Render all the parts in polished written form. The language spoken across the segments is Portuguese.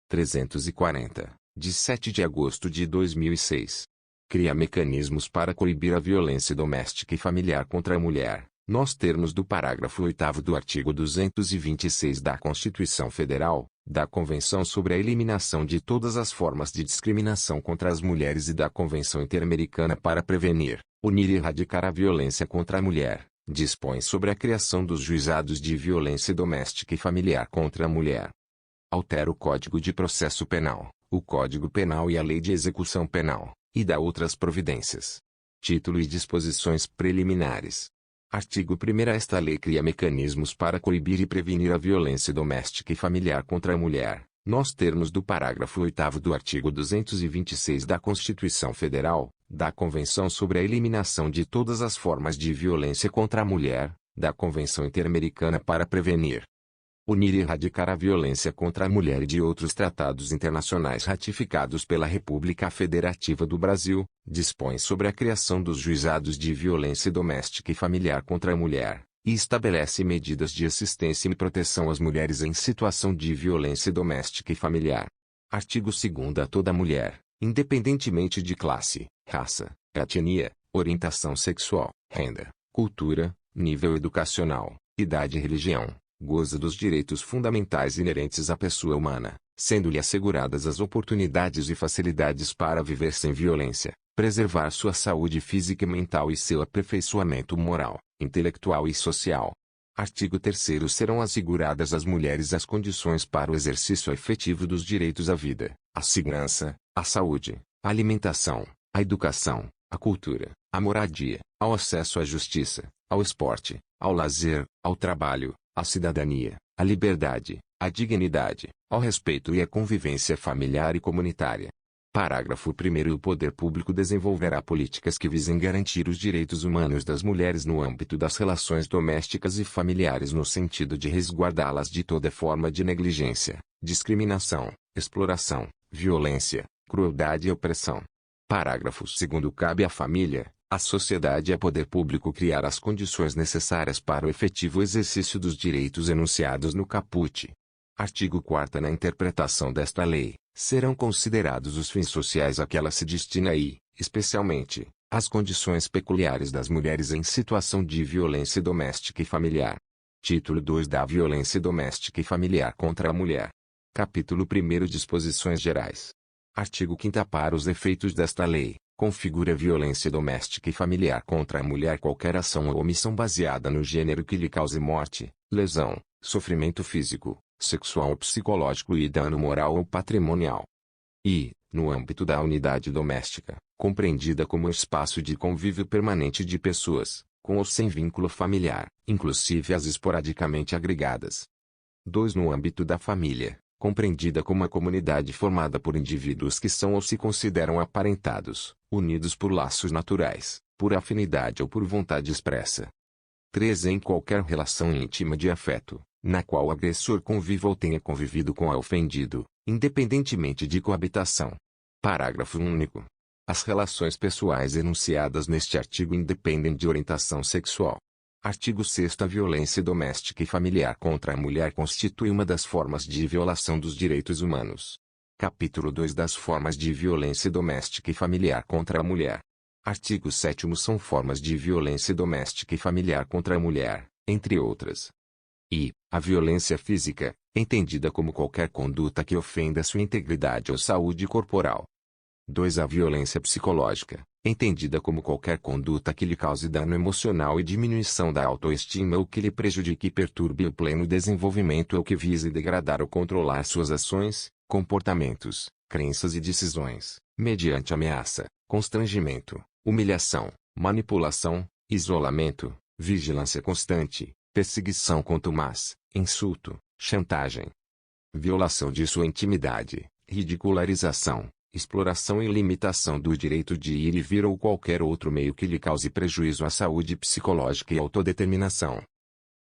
340, de 7 de agosto de 2006. Cria mecanismos para coibir a violência doméstica e familiar contra a mulher, nos termos do parágrafo 8º do artigo 226 da Constituição Federal, da Convenção sobre a Eliminação de todas as formas de discriminação contra as mulheres e da Convenção Interamericana para prevenir, unir e erradicar a violência contra a mulher, dispõe sobre a criação dos juizados de violência doméstica e familiar contra a mulher. Altera o Código de Processo Penal, o Código Penal e a Lei de Execução Penal, e dá outras providências. Título e disposições preliminares. Artigo 1º. Esta lei cria mecanismos para coibir e prevenir a violência doméstica e familiar contra a mulher, nos termos do parágrafo 8º do artigo 226 da Constituição Federal, da Convenção sobre a Eliminação de todas as formas de violência contra a mulher, da Convenção Interamericana para prevenir, unir e erradicar a violência contra a mulher e de outros tratados internacionais ratificados pela República Federativa do Brasil, dispõe sobre a criação dos juizados de violência doméstica e familiar contra a mulher, e estabelece medidas de assistência e proteção às mulheres em situação de violência doméstica e familiar. Artigo 2º. A toda mulher, independentemente de classe, raça, etnia, orientação sexual, renda, cultura, nível educacional, idade e religião, goza dos direitos fundamentais inerentes à pessoa humana, sendo-lhe asseguradas as oportunidades e facilidades para viver sem violência, preservar sua saúde física e mental e seu aperfeiçoamento moral, intelectual e social. Artigo 3º. Serão asseguradas às mulheres as condições para o exercício efetivo dos direitos à vida, à segurança, à saúde, à alimentação, à educação, à cultura, à moradia, ao acesso à justiça, ao esporte, ao lazer, ao trabalho, à cidadania, à liberdade, à dignidade, ao respeito e à convivência familiar e comunitária. Parágrafo 1º. O poder público desenvolverá políticas que visem garantir os direitos humanos das mulheres no âmbito das relações domésticas e familiares no sentido de resguardá-las de toda forma de negligência, discriminação, exploração, violência, crueldade e opressão. Parágrafo 2º. Cabe à família, à sociedade e ao poder público criar as condições necessárias para o efetivo exercício dos direitos enunciados no caput. Artigo 4º. Na interpretação desta lei, serão considerados os fins sociais a que ela se destina e, especialmente, as condições peculiares das mulheres em situação de violência doméstica e familiar. Título 2 da Violência Doméstica e Familiar contra a Mulher. Capítulo 1º. Disposições Gerais. Artigo 5º. Para os efeitos desta lei, configura violência doméstica e familiar contra a mulher qualquer ação ou omissão baseada no gênero que lhe cause morte, lesão, sofrimento físico, sexual ou psicológico e dano moral ou patrimonial. E, no âmbito da unidade doméstica, compreendida como espaço de convívio permanente de pessoas, com ou sem vínculo familiar, inclusive as esporadicamente agregadas. 2. No âmbito da família, compreendida como a comunidade formada por indivíduos que são ou se consideram aparentados, unidos por laços naturais, por afinidade ou por vontade expressa. 3. Em qualquer relação íntima de afeto, na qual o agressor conviva ou tenha convivido com o ofendido, independentemente de coabitação. Parágrafo único. As relações pessoais enunciadas neste artigo independem de orientação sexual. Artigo 6º. A violência doméstica e familiar contra a mulher constitui uma das formas de violação dos direitos humanos. Capítulo 2 das formas de violência doméstica e familiar contra a mulher. Artigo 7º. São formas de violência doméstica e familiar contra a mulher, entre outras. E, a violência física, entendida como qualquer conduta que ofenda sua integridade ou saúde corporal. 2. A violência psicológica, entendida como qualquer conduta que lhe cause dano emocional e diminuição da autoestima ou que lhe prejudique e perturbe o pleno desenvolvimento ou que vise degradar ou controlar suas ações, comportamentos, crenças e decisões, mediante ameaça, constrangimento, humilhação, manipulação, isolamento, vigilância constante, perseguição contumaz, insulto, chantagem, violação de sua intimidade, ridicularização, exploração e limitação do direito de ir e vir ou qualquer outro meio que lhe cause prejuízo à saúde psicológica e autodeterminação.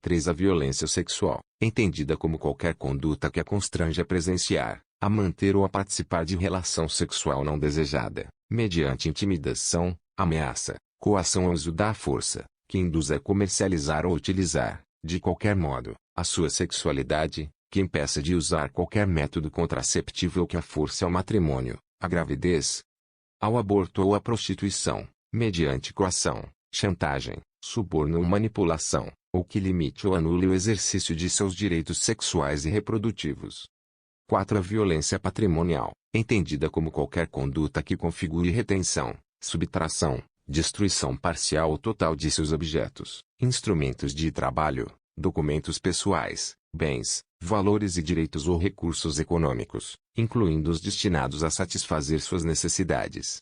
3. A violência sexual, entendida como qualquer conduta que a constrange a presenciar, a manter ou a participar de relação sexual não desejada, mediante intimidação, ameaça, coação ou uso da força, que induz a comercializar ou utilizar, de qualquer modo, a sua sexualidade, que impeça de usar qualquer método contraceptivo ou que a force ao matrimônio, à gravidez, ao aborto ou à prostituição, mediante coação, chantagem, suborno ou manipulação, ou que limite ou anule o exercício de seus direitos sexuais e reprodutivos. 4. A violência patrimonial, entendida como qualquer conduta que configure retenção, subtração, destruição parcial ou total de seus objetos, instrumentos de trabalho, documentos pessoais, bens, valores e direitos ou recursos econômicos, incluindo os destinados a satisfazer suas necessidades.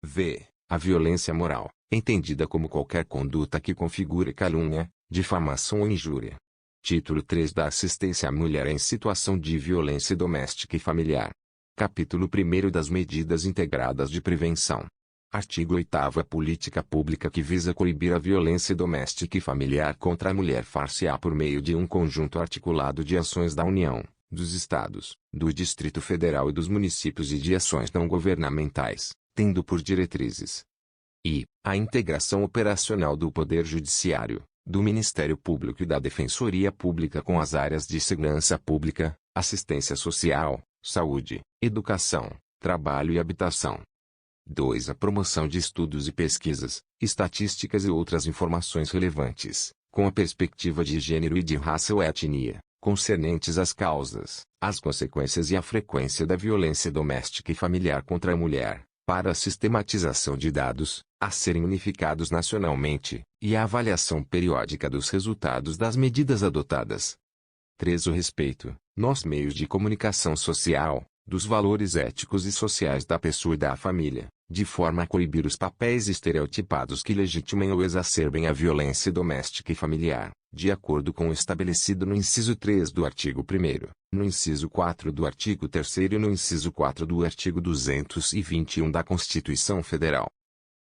V. A violência moral, entendida como qualquer conduta que configure calúnia, difamação ou injúria. Título 3 da Assistência à Mulher em Situação de Violência Doméstica e Familiar. Capítulo 1 das Medidas Integradas de Prevenção. Artigo 8º. A política pública que visa coibir a violência doméstica e familiar contra a mulher far-se-á por meio de um conjunto articulado de ações da União, dos Estados, do Distrito Federal e dos municípios e de ações não governamentais, tendo por diretrizes i. A integração operacional do Poder Judiciário, do Ministério Público e da Defensoria Pública com as áreas de segurança pública, assistência social, saúde, educação, trabalho e habitação. 2. A promoção de estudos e pesquisas, estatísticas e outras informações relevantes, com a perspectiva de gênero e de raça ou etnia, concernentes às causas, as consequências e a frequência da violência doméstica e familiar contra a mulher, para a sistematização de dados, a serem unificados nacionalmente, e a avaliação periódica dos resultados das medidas adotadas. 3. O respeito, nos meios de comunicação social, dos valores éticos e sociais da pessoa e da família, de forma a coibir os papéis estereotipados que legitimem ou exacerbem a violência doméstica e familiar, de acordo com o estabelecido no inciso 3 do artigo 1º, no inciso 4 do artigo 3º e no inciso 4 do artigo 221 da Constituição Federal.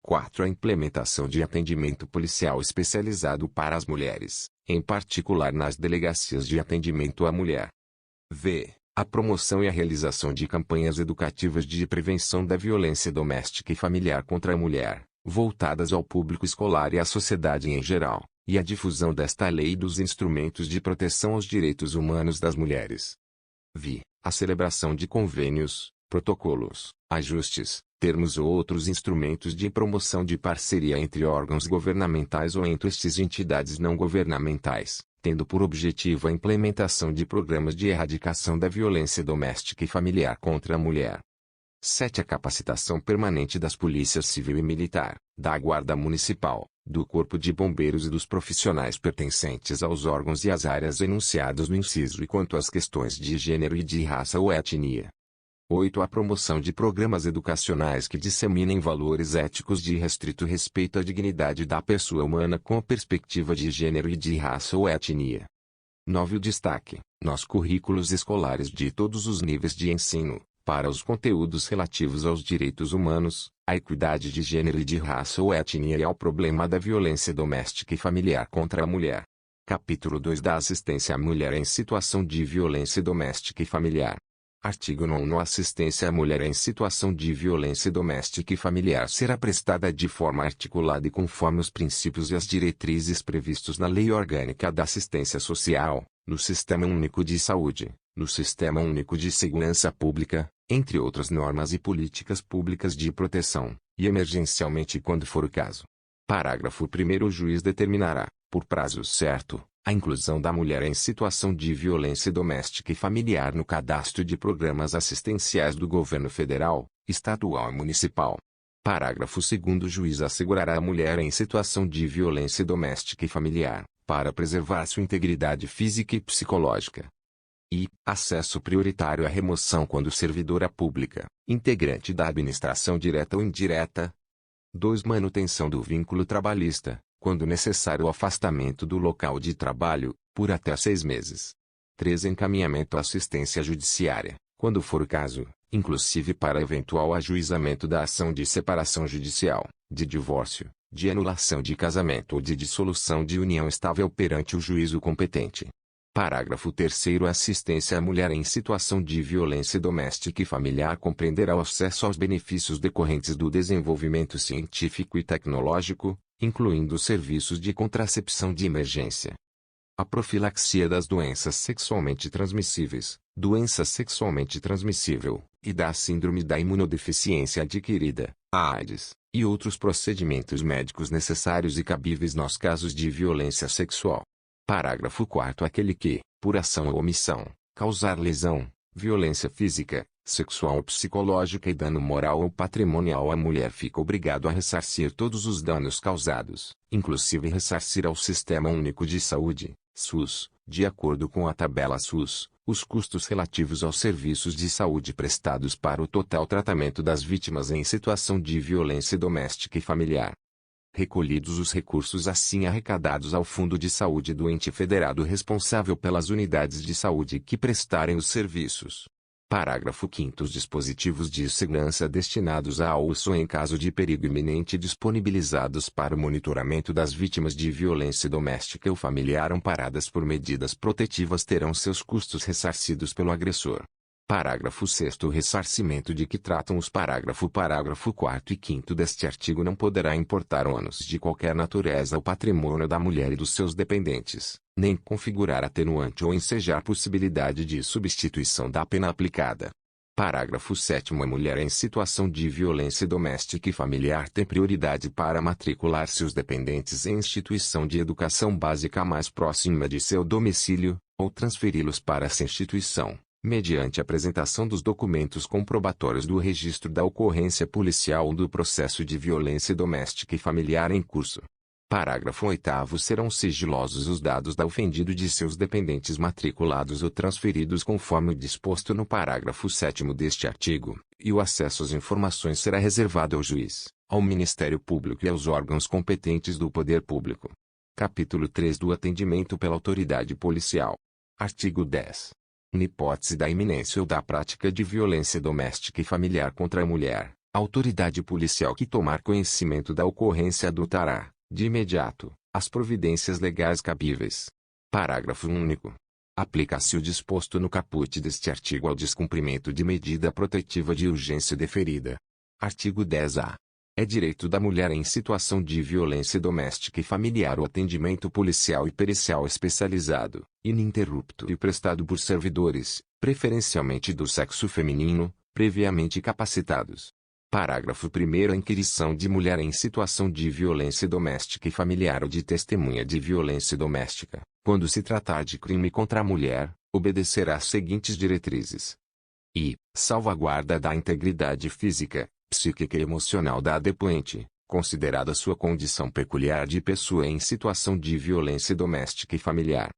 4. A implementação de atendimento policial especializado para as mulheres, em particular nas delegacias de atendimento à mulher. V. A promoção e a realização de campanhas educativas de prevenção da violência doméstica e familiar contra a mulher, voltadas ao público escolar e à sociedade em geral, e a difusão desta lei e dos instrumentos de proteção aos direitos humanos das mulheres. Vi. A celebração de convênios, protocolos, ajustes, termos ou outros instrumentos de promoção de parceria entre órgãos governamentais ou entre estes e entidades não governamentais, tendo por objetivo a implementação de programas de erradicação da violência doméstica e familiar contra a mulher. 7. A capacitação permanente das polícias civil e militar, da Guarda Municipal, do Corpo de Bombeiros e dos profissionais pertencentes aos órgãos e às áreas enunciados no inciso e quanto às questões de gênero e de raça ou etnia. 8. A promoção de programas educacionais que disseminem valores éticos de restrito respeito à dignidade da pessoa humana com a perspectiva de gênero e de raça ou etnia. 9. O destaque, nos currículos escolares de todos os níveis de ensino, para os conteúdos relativos aos direitos humanos, à equidade de gênero e de raça ou etnia e ao problema da violência doméstica e familiar contra a mulher. Capítulo 2 da Assistência à Mulher em Situação de Violência Doméstica e Familiar. Artigo 9. A assistência à mulher em situação de violência doméstica e familiar será prestada de forma articulada e conforme os princípios e as diretrizes previstos na Lei Orgânica da Assistência Social, no Sistema Único de Saúde, no Sistema Único de Segurança Pública, entre outras normas e políticas públicas de proteção, e emergencialmente quando for o caso. Parágrafo 1º. O juiz determinará, por prazo certo, a inclusão da mulher em situação de violência doméstica e familiar no cadastro de programas assistenciais do governo federal, estadual e municipal. Parágrafo 2º. O juiz assegurará a mulher em situação de violência doméstica e familiar, para preservar sua integridade física e psicológica. E acesso prioritário à remoção quando servidora pública, integrante da administração direta ou indireta. 2. Manutenção do vínculo trabalhista, quando necessário o afastamento do local de trabalho, por até 6 meses. 3. Encaminhamento à assistência judiciária, quando for o caso, inclusive para eventual ajuizamento da ação de separação judicial, de divórcio, de anulação de casamento ou de dissolução de união estável perante o juízo competente. Parágrafo 3º. A assistência à mulher em situação de violência doméstica e familiar compreenderá o acesso aos benefícios decorrentes do desenvolvimento científico e tecnológico, incluindo os serviços de contracepção de emergência. A profilaxia das doenças sexualmente transmissíveis, doença sexualmente transmissível, e da síndrome da imunodeficiência adquirida, a AIDS, e outros procedimentos médicos necessários e cabíveis nos casos de violência sexual. Parágrafo 4º. Aquele que, por ação ou omissão, causar lesão, violência física, sexual ou psicológica e dano moral ou patrimonial à mulher fica obrigado a ressarcir todos os danos causados, inclusive ressarcir ao Sistema Único de Saúde, SUS, de acordo com a tabela SUS, os custos relativos aos serviços de saúde prestados para o total tratamento das vítimas em situação de violência doméstica e familiar. Recolhidos os recursos assim arrecadados ao Fundo de Saúde do ente federado responsável pelas unidades de saúde que prestarem os serviços. Parágrafo 5º. Os dispositivos de segurança destinados à uso em caso de perigo iminente disponibilizados para o monitoramento das vítimas de violência doméstica ou familiar amparadas por medidas protetivas terão seus custos ressarcidos pelo agressor. Parágrafo 6º. O ressarcimento de que tratam os parágrafo 4º e 5º deste artigo não poderá importar ônus de qualquer natureza ao patrimônio da mulher e dos seus dependentes, nem configurar atenuante ou ensejar possibilidade de substituição da pena aplicada. Parágrafo 7º. A mulher em situação de violência doméstica e familiar tem prioridade para matricular seus dependentes em instituição de educação básica mais próxima de seu domicílio, ou transferi-los para essa instituição, mediante apresentação dos documentos comprobatórios do registro da ocorrência policial ou do processo de violência doméstica e familiar em curso. Parágrafo 8º. Serão sigilosos os dados da ofendido e de seus dependentes matriculados ou transferidos conforme o disposto no parágrafo 7º deste artigo, e o acesso às informações será reservado ao juiz, ao Ministério Público e aos órgãos competentes do Poder Público. Capítulo 3 do atendimento pela autoridade policial. Artigo 10. Na hipótese da iminência ou da prática de violência doméstica e familiar contra a mulher, a autoridade policial que tomar conhecimento da ocorrência adotará, de imediato, as providências legais cabíveis. Parágrafo único. Aplica-se o disposto no caput deste artigo ao descumprimento de medida protetiva de urgência deferida. Artigo 10-A. É direito da mulher em situação de violência doméstica e familiar o atendimento policial e pericial especializado, ininterrupto e prestado por servidores, preferencialmente do sexo feminino, previamente capacitados. Parágrafo 1º. A inquirição de mulher em situação de violência doméstica e familiar ou de testemunha de violência doméstica, quando se tratar de crime contra a mulher, obedecerá às seguintes diretrizes: I. Salvaguarda da integridade física, psíquica e emocional da depoente, considerada sua condição peculiar de pessoa em situação de violência doméstica e familiar.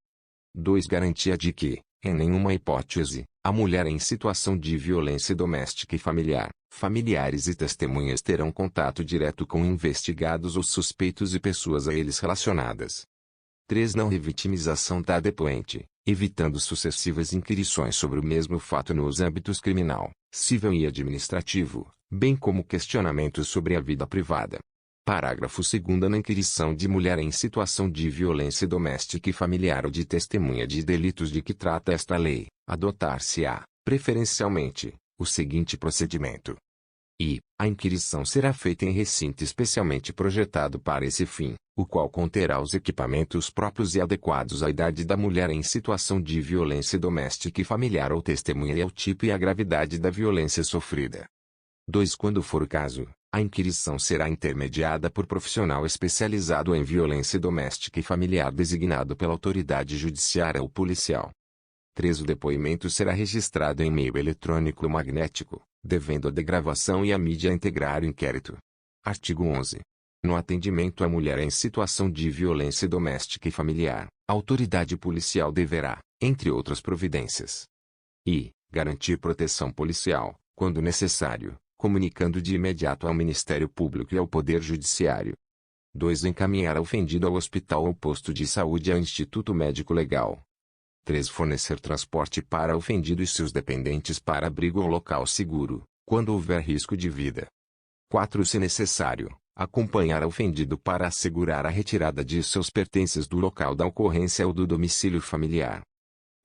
2. Garantia de que, em nenhuma hipótese, a mulher em situação de violência doméstica e familiar, familiares e testemunhas terão contato direto com investigados ou suspeitos e pessoas a eles relacionadas. 3. Não revitimização da depoente, evitando sucessivas inquirições sobre o mesmo fato nos âmbitos criminal, civil e administrativo, bem como questionamentos sobre a vida privada. Parágrafo 2º. Na inquirição de mulher em situação de violência doméstica e familiar ou de testemunha de delitos de que trata esta lei, adotar-se-á, preferencialmente, o seguinte procedimento. I. A inquirição será feita em recinto especialmente projetado para esse fim, o qual conterá os equipamentos próprios e adequados à idade da mulher em situação de violência doméstica e familiar ou testemunha e ao tipo e à gravidade da violência sofrida. 2. Quando for o caso, a inquirição será intermediada por profissional especializado em violência doméstica e familiar designado pela autoridade judiciária ou policial. 3. O depoimento será registrado em meio eletrônico ou magnético, devendo a degravação e a mídia integrar o inquérito. Artigo 11. No atendimento à mulher em situação de violência doméstica e familiar, a autoridade policial deverá, entre outras providências, I. Garantir proteção policial, quando necessário, comunicando de imediato ao Ministério Público e ao Poder Judiciário. 2. Encaminhar a ofendido ao hospital ou posto de saúde e ao Instituto Médico Legal. 3. Fornecer transporte para ofendido e seus dependentes para abrigo ou local seguro, quando houver risco de vida. 4. Se necessário, acompanhar ofendido para assegurar a retirada de seus pertences do local da ocorrência ou do domicílio familiar.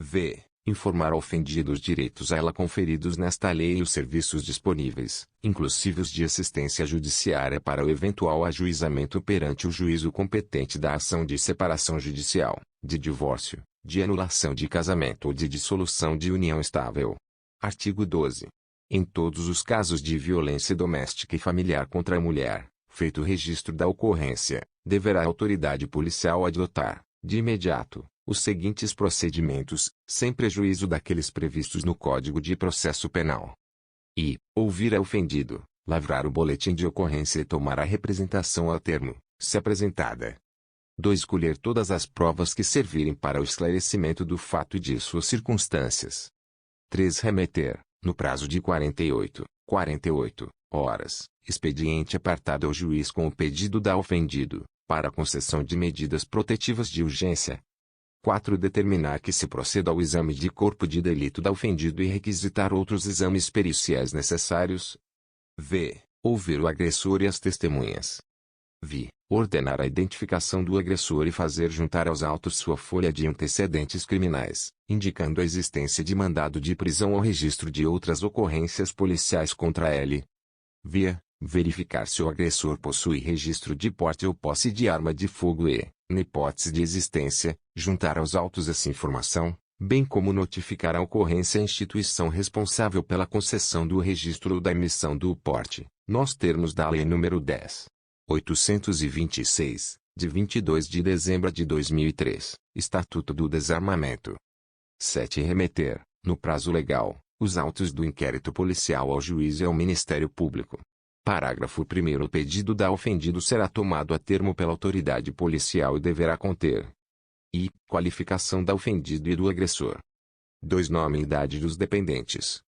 V. Informar ao ofendido os direitos a ela conferidos nesta lei e os serviços disponíveis, inclusive os de assistência judiciária para o eventual ajuizamento perante o juízo competente da ação de separação judicial, de divórcio, de anulação de casamento ou de dissolução de união estável. Artigo 12. Em todos os casos de violência doméstica e familiar contra a mulher, feito o registro da ocorrência, deverá a autoridade policial adotar, de imediato, os seguintes procedimentos, sem prejuízo daqueles previstos no Código de Processo Penal. Ouvir a ofendido, lavrar o boletim de ocorrência e tomar a representação a termo, se apresentada. 2. Colher todas as provas que servirem para o esclarecimento do fato e de suas circunstâncias. 3. Remeter, no prazo de 48 horas, expediente apartado ao juiz com o pedido da ofendido, para a concessão de medidas protetivas de urgência. 4. Determinar que se proceda ao exame de corpo de delito da ofendido e requisitar outros exames periciais necessários. V. Ouvir o agressor e as testemunhas. V. Ordenar a identificação do agressor e fazer juntar aos autos sua folha de antecedentes criminais, indicando a existência de mandado de prisão ou registro de outras ocorrências policiais contra ele. V. Verificar se o agressor possui registro de porte ou posse de arma de fogo e, na hipótese de existência, juntar aos autos essa informação, bem como notificar a ocorrência à instituição responsável pela concessão do registro ou da emissão do porte, nos termos da Lei nº 10.826, de 22 de dezembro de 2003, Estatuto do Desarmamento. 7. Remeter, no prazo legal, os autos do inquérito policial ao juiz e ao Ministério Público. Parágrafo 1º. O pedido da ofendido será tomado a termo pela autoridade policial e deverá conter: qualificação da ofendido e do agressor. 2. Nome e idade dos dependentes.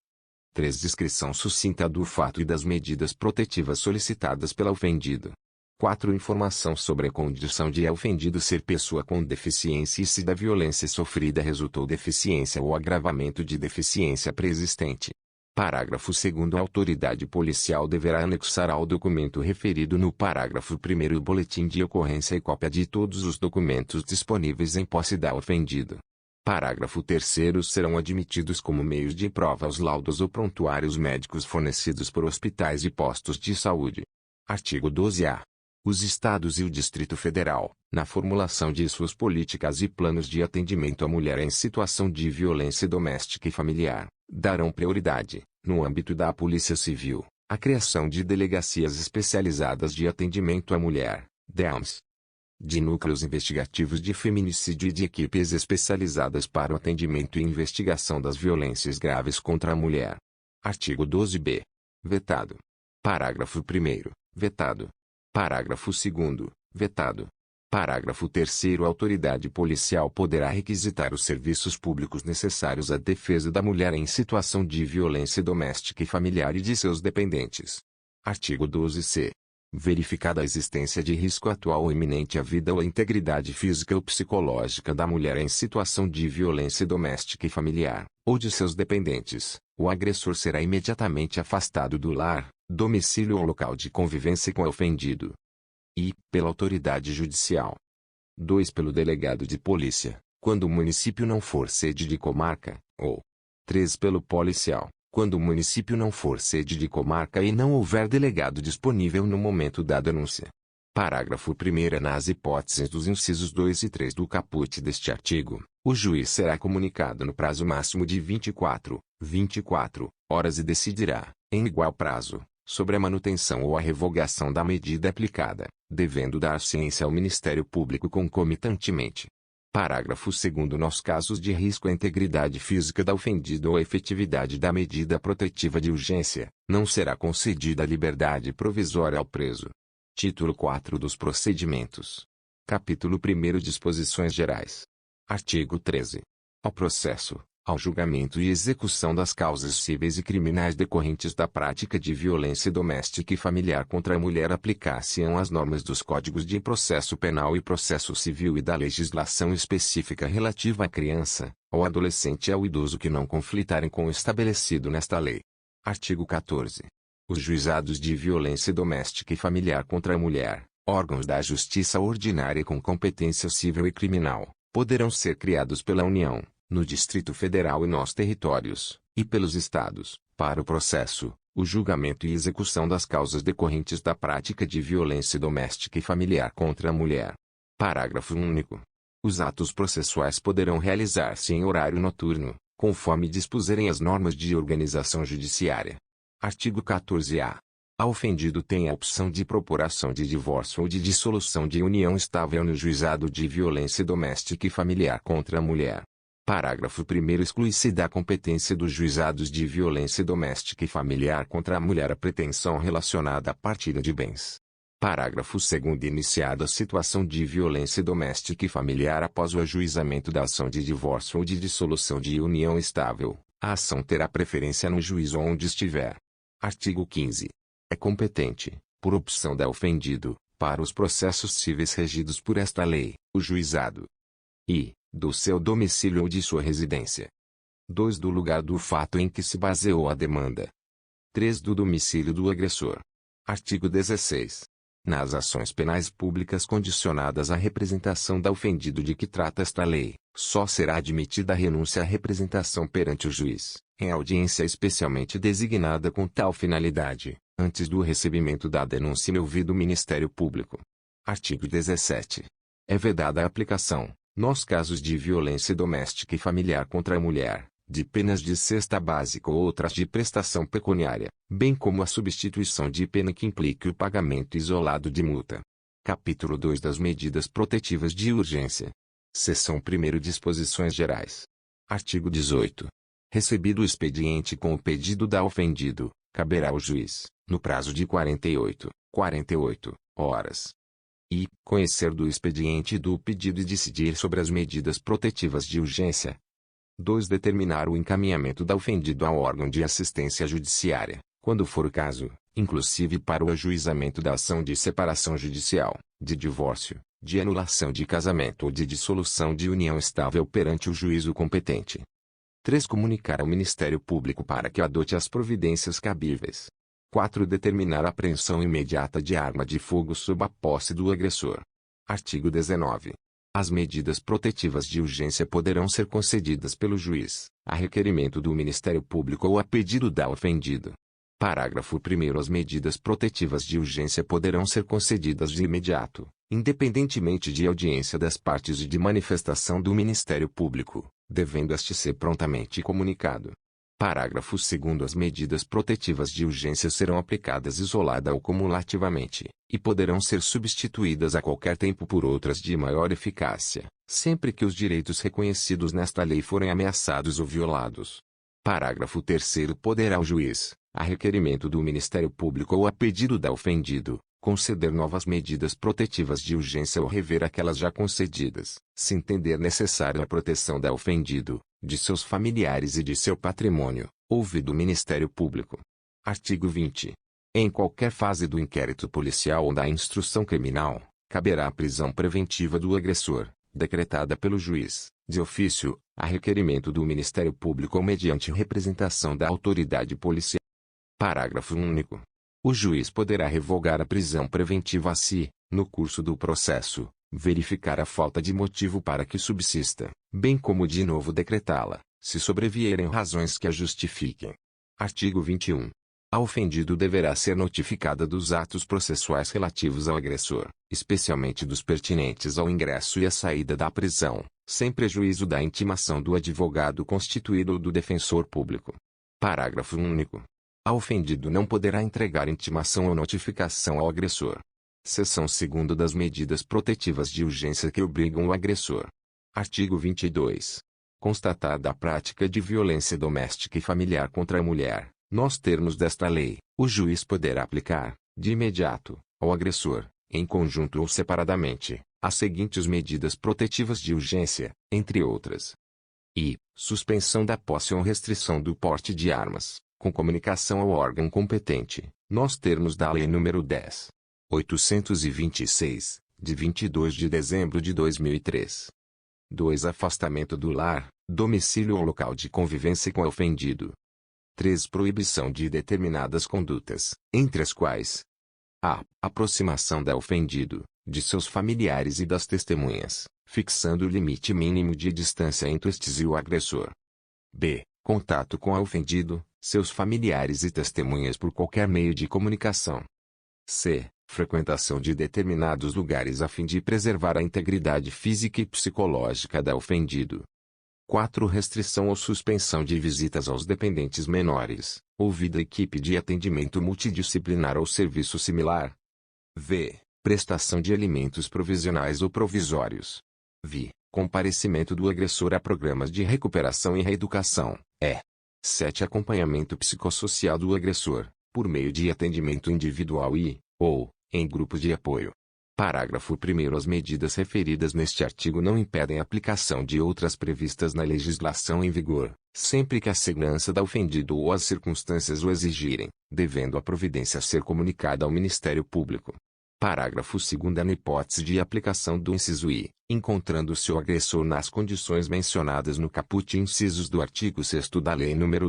3. Descrição sucinta do fato e das medidas protetivas solicitadas pela ofendido. 4. Informação sobre a condição de ofendido ser pessoa com deficiência e se da violência sofrida resultou deficiência ou agravamento de deficiência preexistente. Parágrafo 2º. A autoridade policial deverá anexar ao documento referido no parágrafo 1º o boletim de ocorrência e cópia de todos os documentos disponíveis em posse da ofendido. Parágrafo 3º. Serão admitidos como meios de prova os laudos ou prontuários médicos fornecidos por hospitais e postos de saúde. Artigo 12-A. Os Estados e o Distrito Federal, na formulação de suas políticas e planos de atendimento à mulher em situação de violência doméstica e familiar, darão prioridade, no âmbito da Polícia Civil, à criação de delegacias especializadas de atendimento à mulher, DEAMs, de núcleos investigativos de feminicídio e de equipes especializadas para o atendimento e investigação das violências graves contra a mulher. Artigo 12-B. Vetado. Parágrafo 1º. Vetado. Parágrafo 2º. Vetado. Parágrafo 3º. A autoridade policial poderá requisitar os serviços públicos necessários à defesa da mulher em situação de violência doméstica e familiar e de seus dependentes. Artigo 12-C. Verificada a existência de risco atual ou iminente à vida ou à integridade física ou psicológica da mulher em situação de violência doméstica e familiar, ou de seus dependentes, o agressor será imediatamente afastado do lar, domicílio ou local de convivência com o ofendido. Pela autoridade judicial. 2. Pelo delegado de polícia, quando o município não for sede de comarca, ou 3. Pelo policial, quando o município não for sede de comarca e não houver delegado disponível no momento da denúncia. Parágrafo 1º. Nas hipóteses dos incisos 2 e 3 do caput deste artigo, o juiz será comunicado no prazo máximo de 24 horas e decidirá, em igual prazo, sobre a manutenção ou a revogação da medida aplicada, devendo dar ciência ao Ministério Público concomitantemente. Parágrafo 2º. Nos casos de risco à integridade física da ofendida ou à efetividade da medida protetiva de urgência, não será concedida liberdade provisória ao preso. Título 4 dos Procedimentos. Capítulo 1. Disposições Gerais. Artigo 13. Ao processo, ao julgamento e execução das causas cíveis e criminais decorrentes da prática de violência doméstica e familiar contra a mulher aplicar-se-ão as normas dos Códigos de Processo Penal e Processo Civil e da legislação específica relativa à criança, ao adolescente e ao idoso que não conflitarem com o estabelecido nesta lei. Artigo 14. Os juizados de violência doméstica e familiar contra a mulher, órgãos da justiça ordinária com competência civil e criminal, poderão ser criados pela União, no Distrito Federal e nos territórios, e pelos estados, para o processo, o julgamento e execução das causas decorrentes da prática de violência doméstica e familiar contra a mulher. Parágrafo único. Os atos processuais poderão realizar-se em horário noturno, conforme dispuserem as normas de organização judiciária. Artigo 14-A. A ofendido tem a opção de propuração de divórcio ou de dissolução de união estável no juizado de violência doméstica e familiar contra a mulher. Parágrafo 1º. Exclui-se da competência dos juizados de violência doméstica e familiar contra a mulher a pretensão relacionada à partilha de bens. Parágrafo 2º. Iniciada a situação de violência doméstica e familiar após o ajuizamento da ação de divórcio ou de dissolução de união estável, a ação terá preferência no juízo onde estiver. Artigo 15. É competente, por opção da ofendido, para os processos cíveis regidos por esta lei, o juizado. I. Do seu domicílio ou de sua residência. 2. Do lugar do fato em que se baseou a demanda. 3. Do domicílio do agressor. Artigo 16. Nas ações penais públicas condicionadas à representação da ofendido de que trata esta lei, só será admitida a renúncia à representação perante o juiz, em audiência especialmente designada com tal finalidade, antes do recebimento da denúncia e ouvido o Ministério Público. Artigo 17. É vedada a aplicação, nos casos de violência doméstica e familiar contra a mulher, de penas de cesta básica ou outras de prestação pecuniária, bem como a substituição de pena que implique o pagamento isolado de multa. Capítulo 2 das medidas protetivas de urgência. Seção 1º. Disposições gerais. Artigo 18. Recebido o expediente com o pedido da ofendido, caberá ao juiz, no prazo de 48 horas, e conhecer do expediente e do pedido e decidir sobre as medidas protetivas de urgência. 2. Determinar o encaminhamento da ofendido ao órgão de assistência judiciária, quando for o caso, inclusive para o ajuizamento da ação de separação judicial, de divórcio, de anulação de casamento ou de dissolução de união estável perante o juízo competente. 3. Comunicar ao Ministério Público para que adote as providências cabíveis. 4. Determinar a apreensão imediata de arma de fogo sob a posse do agressor. Artigo 19. As medidas protetivas de urgência poderão ser concedidas pelo juiz, a requerimento do Ministério Público ou a pedido da ofendido. Parágrafo 1º. As medidas protetivas de urgência poderão ser concedidas de imediato, independentemente de audiência das partes e de manifestação do Ministério Público, devendo este ser prontamente comunicado. Parágrafo 2º. As medidas protetivas de urgência serão aplicadas isolada ou cumulativamente, e poderão ser substituídas a qualquer tempo por outras de maior eficácia, sempre que os direitos reconhecidos nesta lei forem ameaçados ou violados. Parágrafo 3º. Poderá o juiz, a requerimento do Ministério Público ou a pedido da ofendido, conceder novas medidas protetivas de urgência ou rever aquelas já concedidas, se entender necessária a proteção da ofendido, de seus familiares e de seu patrimônio, ouvido o Ministério Público. Artigo 20. Em qualquer fase do inquérito policial ou da instrução criminal, caberá a prisão preventiva do agressor, decretada pelo juiz, de ofício, a requerimento do Ministério Público ou mediante representação da autoridade policial. Parágrafo único. O juiz poderá revogar a prisão preventiva se, no curso do processo, verificar a falta de motivo para que subsista, bem como de novo decretá-la, se sobrevierem razões que a justifiquem. Artigo 21. A ofendido deverá ser notificada dos atos processuais relativos ao agressor, especialmente dos pertinentes ao ingresso e à saída da prisão, sem prejuízo da intimação do advogado constituído ou do defensor público. Parágrafo único. A ofendido não poderá entregar intimação ou notificação ao agressor. Seção 2ª das medidas protetivas de urgência que obrigam o agressor. Artigo 22. Constatada a prática de violência doméstica e familiar contra a mulher, nos termos desta lei, o juiz poderá aplicar, de imediato, ao agressor, em conjunto ou separadamente, as seguintes medidas protetivas de urgência, entre outras. I. Suspensão da posse ou restrição do porte de armas, com comunicação ao órgão competente, nos termos da Lei nº 10.826, de 22 de dezembro de 2003. 2. Afastamento do lar, domicílio ou local de convivência com o ofendido. 3. Proibição de determinadas condutas, entre as quais a. Aproximação da ofendido, de seus familiares e das testemunhas, fixando o limite mínimo de distância entre estes e o agressor. B. Contato com o ofendido, seus familiares e testemunhas por qualquer meio de comunicação. C. Frequentação de determinados lugares a fim de preservar a integridade física e psicológica da ofendido. 4. Restrição ou suspensão de visitas aos dependentes menores, ouvida equipe de atendimento multidisciplinar ou serviço similar. V. Prestação de alimentos provisionais ou provisórios. V. Comparecimento do agressor a programas de recuperação e reeducação. 7. Acompanhamento psicossocial do agressor, por meio de atendimento individual ou em grupos de apoio. Parágrafo 1º. As medidas referidas neste artigo não impedem a aplicação de outras previstas na legislação em vigor, sempre que a segurança da ofendido ou as circunstâncias o exigirem, devendo a providência ser comunicada ao Ministério Público. Parágrafo 2º. Na hipótese de aplicação do inciso I, encontrando-se o agressor nas condições mencionadas no caput incisos do artigo 6º da Lei nº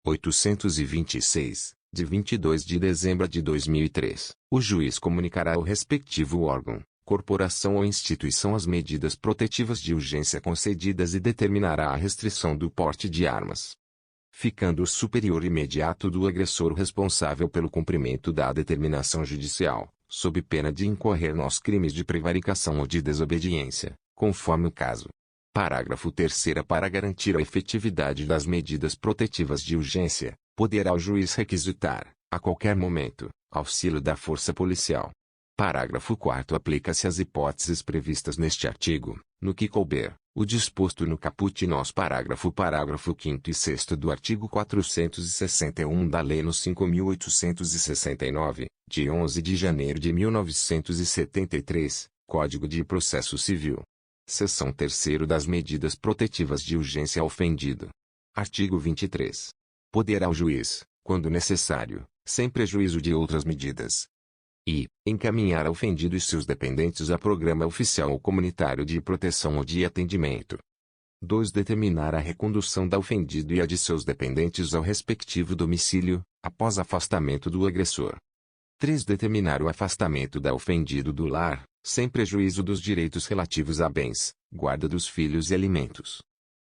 10.826, de 22 de dezembro de 2003, o juiz comunicará ao respectivo órgão, corporação ou instituição as medidas protetivas de urgência concedidas e determinará a restrição do porte de armas. Ficando o superior imediato do agressor responsável pelo cumprimento da determinação judicial, sob pena de incorrer nos crimes de prevaricação ou de desobediência, conforme o caso. Parágrafo 3º. Para garantir a efetividade das medidas protetivas de urgência, poderá o juiz requisitar, a qualquer momento, auxílio da força policial. Parágrafo 4º. Aplica-se às hipóteses previstas neste artigo, no que couber, o disposto no caput nos parágrafo 5º e 6º do artigo 461 da Lei nº 5.869, de 11 de janeiro de 1973, Código de Processo Civil. Seção 3ª das medidas protetivas de urgência ao ofendido. Artigo 23. Poderá o juiz, quando necessário, sem prejuízo de outras medidas, encaminhar ao ofendido e seus dependentes a programa oficial ou comunitário de proteção ou de atendimento. 2. Determinar a recondução da ofendido e a de seus dependentes ao respectivo domicílio, após afastamento do agressor. 3. Determinar o afastamento da ofendido do lar, sem prejuízo dos direitos relativos a bens, guarda dos filhos e alimentos.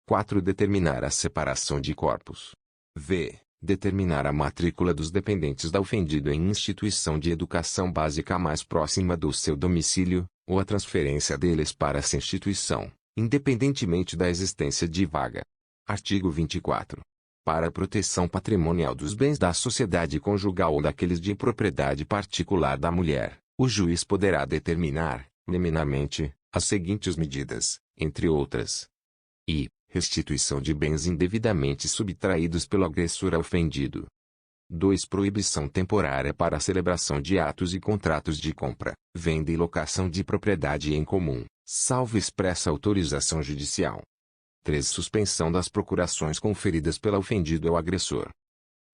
4. Determinar a separação de corpos. V. Determinar a matrícula dos dependentes da ofendido em instituição de educação básica mais próxima do seu domicílio, ou a transferência deles para essa instituição, independentemente da existência de vaga. Artigo 24. Para a proteção patrimonial dos bens da sociedade conjugal ou daqueles de propriedade particular da mulher, o juiz poderá determinar, liminarmente, as seguintes medidas, entre outras. Restituição de bens indevidamente subtraídos pelo agressor ao ofendido. 2. Proibição temporária para a celebração de atos e contratos de compra, venda e locação de propriedade em comum, salvo expressa autorização judicial. 3. Suspensão das procurações conferidas pelo ofendido ao agressor.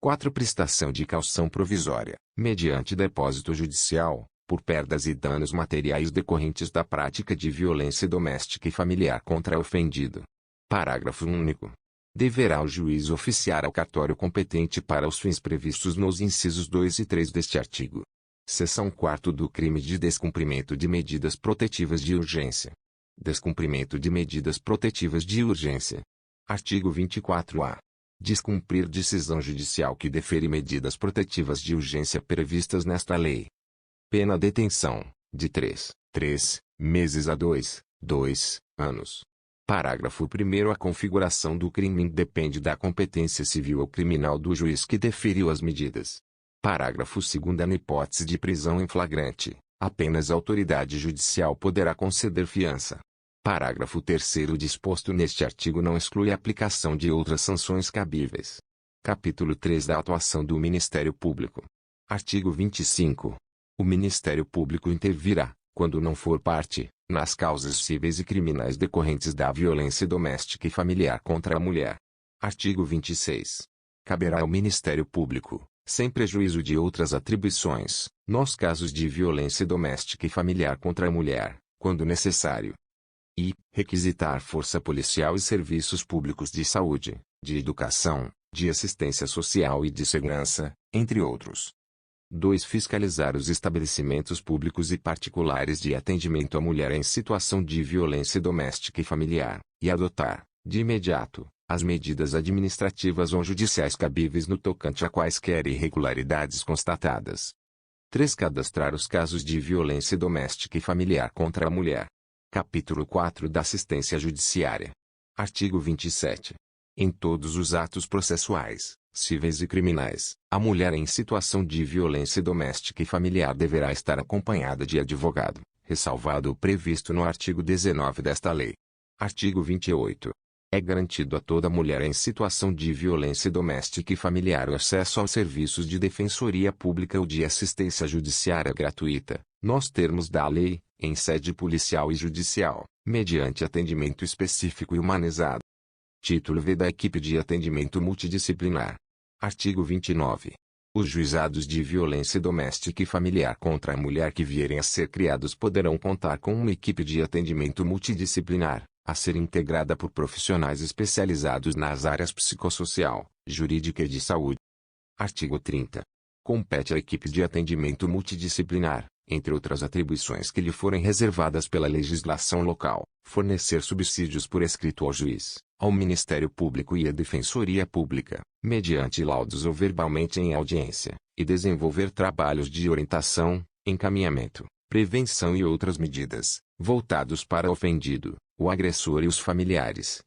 4. Prestação de caução provisória, mediante depósito judicial, por perdas e danos materiais decorrentes da prática de violência doméstica e familiar contra o ofendido. Parágrafo único. Deverá o juiz oficiar ao cartório competente para os fins previstos nos incisos 2 e 3 deste artigo. Seção 4ª do crime de descumprimento de medidas protetivas de urgência. Descumprimento de medidas protetivas de urgência. Artigo 24-A. Descumprir decisão judicial que defere medidas protetivas de urgência previstas nesta lei. Pena detenção, de 3 meses a 2 anos. Parágrafo 1º. A configuração do crime independe da competência civil ou criminal do juiz que deferiu as medidas. Parágrafo 2º. Na hipótese de prisão em flagrante, apenas a autoridade judicial poderá conceder fiança. Parágrafo 3º. O disposto neste artigo não exclui a aplicação de outras sanções cabíveis. Capítulo 3 da atuação do Ministério Público. Artigo 25. O Ministério Público intervirá, quando não for parte, nas causas cíveis e criminais decorrentes da violência doméstica e familiar contra a mulher. Artigo 26. Caberá ao Ministério Público, sem prejuízo de outras atribuições, nos casos de violência doméstica e familiar contra a mulher, quando necessário, requisitar força policial e serviços públicos de saúde, de educação, de assistência social e de segurança, entre outros. 2. Fiscalizar os estabelecimentos públicos e particulares de atendimento à mulher em situação de violência doméstica e familiar, e adotar, de imediato, as medidas administrativas ou judiciais cabíveis no tocante a quaisquer irregularidades constatadas. 3. Cadastrar os casos de violência doméstica e familiar contra a mulher. Capítulo 4 da Assistência Judiciária. Artigo 27. Em todos os atos processuais, cíveis e criminais, a mulher em situação de violência doméstica e familiar deverá estar acompanhada de advogado, ressalvado o previsto no artigo 19 desta lei. Artigo 28. É garantido a toda mulher em situação de violência doméstica e familiar o acesso aos serviços de defensoria pública ou de assistência judiciária gratuita, nos termos da lei, em sede policial e judicial, mediante atendimento específico e humanizado. Título V da Equipe de Atendimento Multidisciplinar. Artigo 29. Os juizados de violência doméstica e familiar contra a mulher que vierem a ser criados poderão contar com uma equipe de atendimento multidisciplinar, a ser integrada por profissionais especializados nas áreas psicossocial, jurídica e de saúde. Artigo 30. Compete à equipe de atendimento multidisciplinar, entre outras atribuições que lhe forem reservadas pela legislação local, fornecer subsídios por escrito ao juiz, ao Ministério Público e à Defensoria Pública, mediante laudos ou verbalmente em audiência, e desenvolver trabalhos de orientação, encaminhamento, prevenção e outras medidas, voltados para o ofendido, o agressor e os familiares.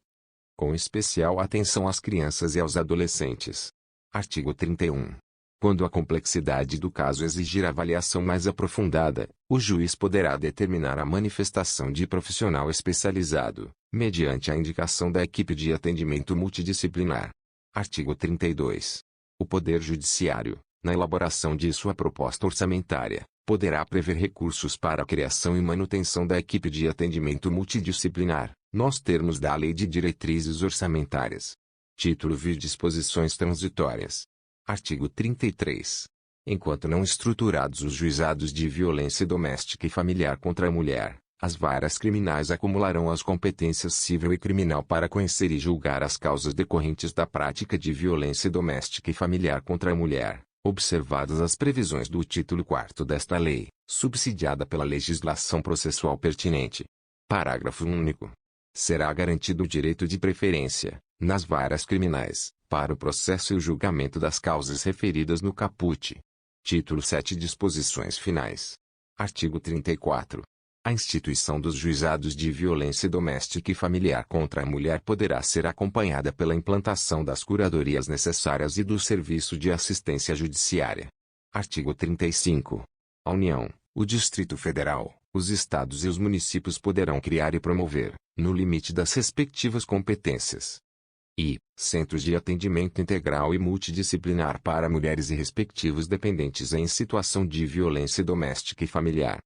Com especial atenção às crianças e aos adolescentes. Artigo 31. Quando a complexidade do caso exigir avaliação mais aprofundada, o juiz poderá determinar a manifestação de profissional especializado, mediante a indicação da equipe de atendimento multidisciplinar. Artigo 32. O Poder Judiciário, na elaboração de sua proposta orçamentária, poderá prever recursos para a criação e manutenção da equipe de atendimento multidisciplinar, nos termos da Lei de Diretrizes Orçamentárias. Título V. Disposições transitórias. Artigo 33. Enquanto não estruturados os juizados de violência doméstica e familiar contra a mulher, as varas criminais acumularão as competências civil e criminal para conhecer e julgar as causas decorrentes da prática de violência doméstica e familiar contra a mulher, observadas as previsões do título 4º desta lei, subsidiada pela legislação processual pertinente. Parágrafo único. Será garantido o direito de preferência, nas varas criminais, para o processo e o julgamento das causas referidas no caput. Título 7. Disposições finais. Artigo 34. A instituição dos juizados de violência doméstica e familiar contra a mulher poderá ser acompanhada pela implantação das curadorias necessárias e do serviço de assistência judiciária. Artigo 35. A União, o Distrito Federal, os estados e os municípios poderão criar e promover, no limite das respectivas competências, centros de atendimento integral e multidisciplinar para mulheres e respectivos dependentes em situação de violência doméstica e familiar.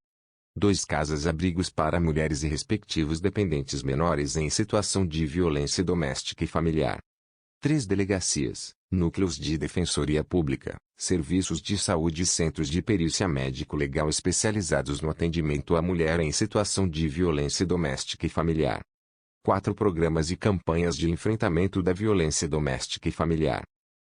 2. Casas-abrigos para mulheres e respectivos dependentes menores em situação de violência doméstica e familiar. 3. Delegacias, núcleos de defensoria pública, serviços de saúde e centros de perícia médico-legal especializados no atendimento à mulher em situação de violência doméstica e familiar. 4. Programas e campanhas de enfrentamento da violência doméstica e familiar.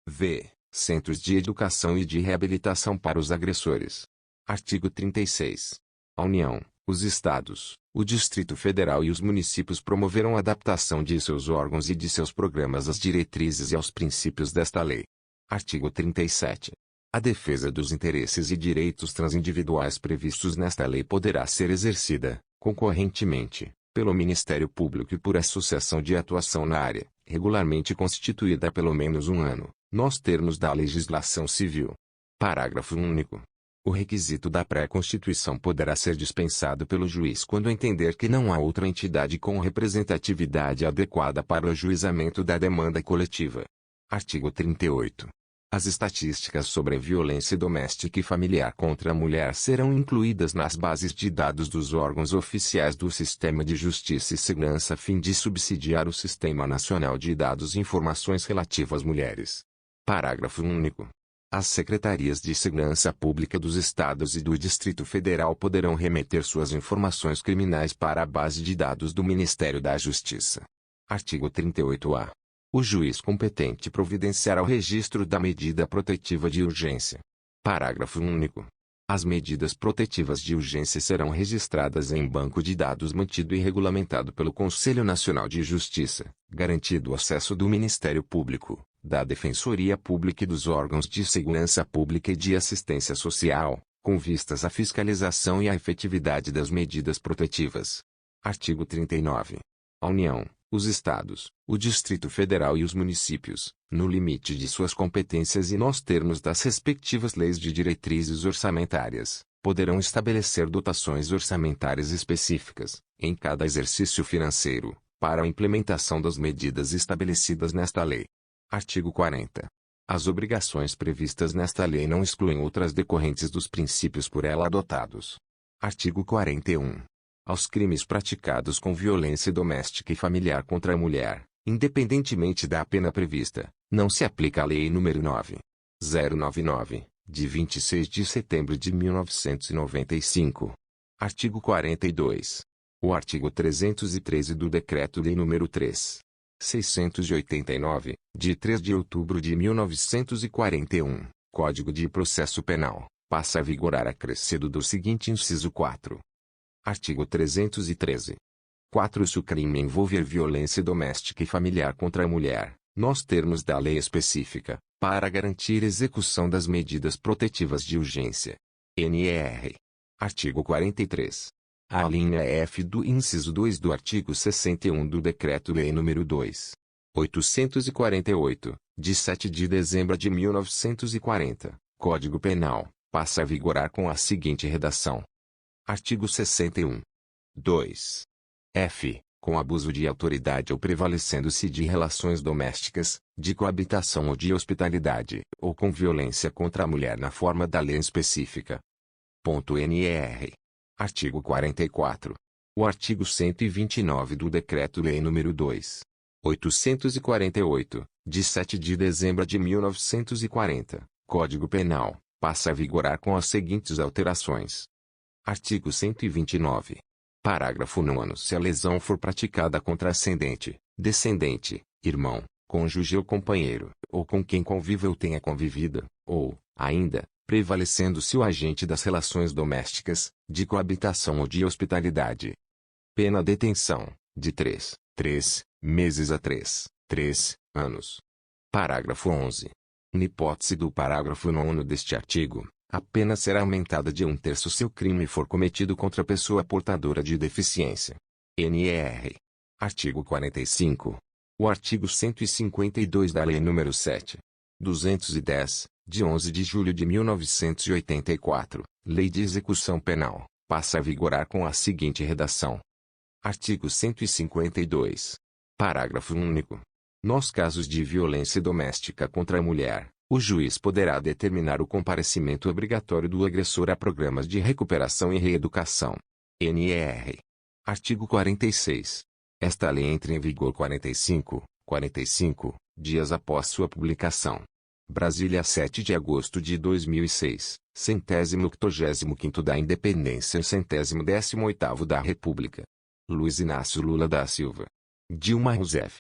V. Centros de educação e de reabilitação para os agressores. Artigo 36. A União, os Estados, o Distrito Federal e os municípios promoverão a adaptação de seus órgãos e de seus programas às diretrizes e aos princípios desta lei. Artigo 37. A defesa dos interesses e direitos transindividuais previstos nesta lei poderá ser exercida, concorrentemente, pelo Ministério Público e por associação de atuação na área, regularmente constituída há pelo menos um ano, nos termos da legislação civil. Parágrafo único. O requisito da pré-constituição poderá ser dispensado pelo juiz quando entender que não há outra entidade com representatividade adequada para o ajuizamento da demanda coletiva. Artigo 38. As estatísticas sobre a violência doméstica e familiar contra a mulher serão incluídas nas bases de dados dos órgãos oficiais do Sistema de Justiça e Segurança a fim de subsidiar o Sistema Nacional de Dados e Informações relativo às mulheres. Parágrafo único. As secretarias de segurança pública dos estados e do Distrito Federal poderão remeter suas informações criminais para a base de dados do Ministério da Justiça. Artigo 38-A. O juiz competente providenciará o registro da medida protetiva de urgência. Parágrafo único. As medidas protetivas de urgência serão registradas em banco de dados mantido e regulamentado pelo Conselho Nacional de Justiça, garantido o acesso do Ministério Público, da Defensoria Pública e dos órgãos de segurança pública e de assistência social, com vistas à fiscalização e à efetividade das medidas protetivas. Artigo 39. A União, os Estados, o Distrito Federal e os municípios, no limite de suas competências e nos termos das respectivas leis de diretrizes orçamentárias, poderão estabelecer dotações orçamentárias específicas, em cada exercício financeiro, para a implementação das medidas estabelecidas nesta lei. Artigo 40. As obrigações previstas nesta lei não excluem outras decorrentes dos princípios por ela adotados. Artigo 41. Aos crimes praticados com violência doméstica e familiar contra a mulher, independentemente da pena prevista, não se aplica a Lei nº 9.099, de 26 de setembro de 1995. Artigo 42. O artigo 313 do Decreto-Lei nº 3.689, de 3 de outubro de 1941, Código de Processo Penal, passa a vigorar acrescido do seguinte inciso 4. Artigo 313. 4. Se o crime envolver violência doméstica e familiar contra a mulher, nos termos da lei específica, para garantir execução das medidas protetivas de urgência. NR. Artigo 43. A linha F do inciso 2 do artigo 61 do Decreto-Lei nº 2.848, de 7 de dezembro de 1940, Código Penal, passa a vigorar com a seguinte redação. Artigo 61. 2. F. Com abuso de autoridade ou prevalecendo-se de relações domésticas, de coabitação ou de hospitalidade, ou com violência contra a mulher na forma da lei específica. NR. Artigo 44. O artigo 129 do Decreto-Lei nº 2.848, de 7 de dezembro de 1940, Código Penal, passa a vigorar com as seguintes alterações. Artigo 129. Parágrafo 9º. Se a lesão for praticada contra ascendente, descendente, irmão, cônjuge ou companheiro, ou com quem convive ou tenha convivido, ou, ainda, prevalecendo-se o agente das relações domésticas, de coabitação ou de hospitalidade. Pena detenção, de 3 meses a 3 anos. Parágrafo 11. Na hipótese do parágrafo 9º deste artigo, a pena será aumentada de 1/3 se o crime for cometido contra a pessoa portadora de deficiência. NR. Artigo 45. O artigo 152 da Lei nº 7.210, de 11 de julho de 1984, Lei de Execução Penal, passa a vigorar com a seguinte redação. Artigo 152. Parágrafo único. Nos casos de violência doméstica contra a mulher, o juiz poderá determinar o comparecimento obrigatório do agressor a programas de recuperação e reeducação. NR. Artigo 46. Esta lei entra em vigor 45 dias após sua publicação. Brasília, 7 de agosto de 2006, 185º da Independência e 118º da República. Luiz Inácio Lula da Silva. Dilma Rousseff.